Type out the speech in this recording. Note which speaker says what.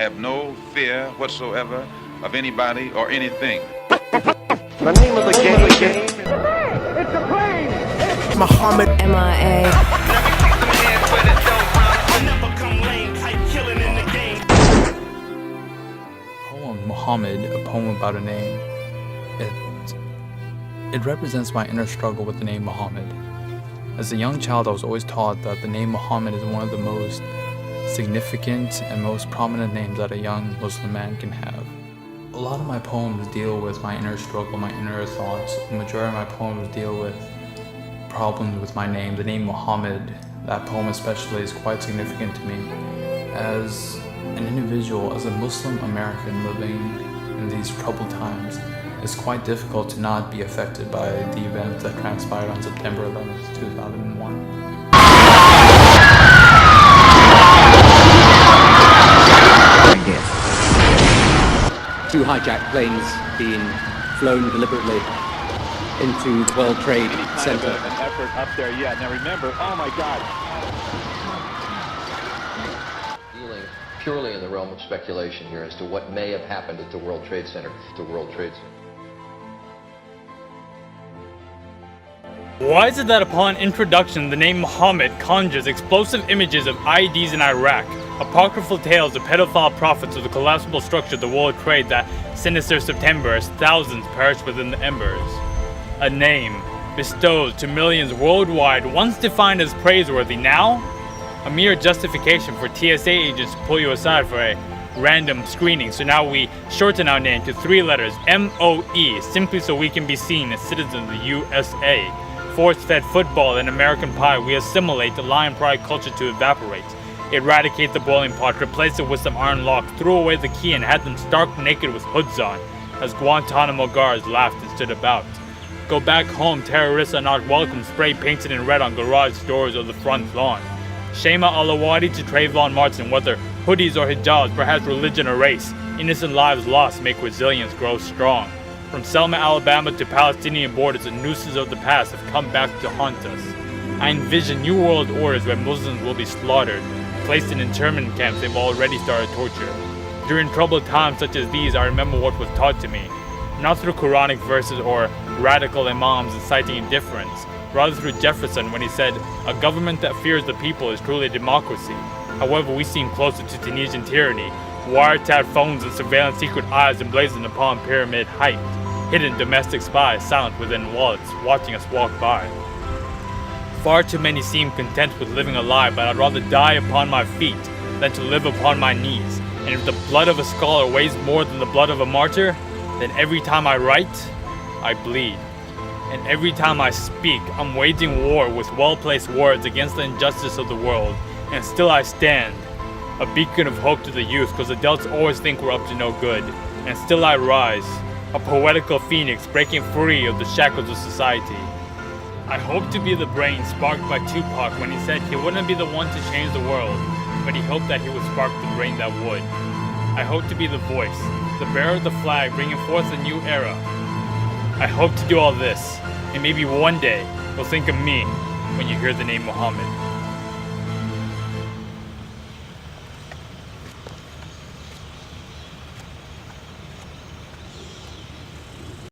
Speaker 1: I have no fear whatsoever of anybody or anything.
Speaker 2: The name of the game. It's a plane.
Speaker 3: Mohammed MIA.
Speaker 4: Poem Mohammed, a poem about a name. It represents my inner struggle with the name Mohammed. As a young child, I was always taught that the name Mohammed is one of the most significant and most prominent names that a young Muslim man can have. A lot of my poems deal with my inner struggle, my inner thoughts. The majority of my poems deal with problems with my name. The name Mohammed, that poem especially, is quite significant to me. As an individual, as a Muslim American living in these troubled times, it's quite difficult to not be affected by the events that transpired on September 11th, 2001.
Speaker 5: Two hijacked planes being flown deliberately into the World Trade Center.
Speaker 6: An effort up there, yeah. Now remember, oh my God.
Speaker 7: Dealing purely in the realm of speculation here as to what may have happened at the World Trade Center.
Speaker 8: Why is it that upon introduction the name Mohammed conjures explosive images of IEDs in Iraq, apocryphal tales of pedophile prophets of the collapsible structure of the World Trade that sinister September as thousands perished within the embers? A name bestowed to millions worldwide, once defined as praiseworthy, now a mere justification for TSA agents to pull you aside for a random screening. So now we shorten our name to 3 letters, MOE, simply so we can be seen as citizens of the USA. Force-fed football and American pie, we assimilate the lion pride culture to evaporate. Eradicate the boiling pot, replace it with some iron lock, threw away the key and had them stark naked with hoods on, as Guantanamo guards laughed and stood about. Go back home, terrorists are not welcome, spray painted in red on garage doors or the front lawn. Shema Alawadi to Trayvon Martin, whether hoodies or hijabs, perhaps religion or race, innocent lives lost make resilience grow strong. From Selma, Alabama to Palestinian borders, the nooses of the past have come back to haunt us. I envision new world orders where Muslims will be slaughtered, placed in internment camps they've already started torture. During troubled times such as these, I remember what was taught to me, not through Quranic verses or radical imams inciting indifference, rather through Jefferson when he said, "A government that fears the people is truly a democracy." However, we seem closer to Tunisian tyranny, wiretapped phones and surveillance secret eyes emblazoned upon pyramid height. Hidden domestic spies silent within wallets, watching us walk by. Far too many seem content with living a lie, but I'd rather die upon my feet than to live upon my knees. And if the blood of a scholar weighs more than the blood of a martyr, then every time I write, I bleed. And every time I speak, I'm waging war with well-placed words against the injustice of the world. And still I stand, a beacon of hope to the youth, because adults always think we're up to no good. And still I rise, a poetical phoenix breaking free of the shackles of society. I hope to be the brain sparked by Tupac when he said he wouldn't be the one to change the world, but he hoped that he would spark the brain that would. I hope to be the voice, the bearer of the flag, bringing forth a new era. I hope to do all this, and maybe one day you'll think of me when you hear the name Mohammed.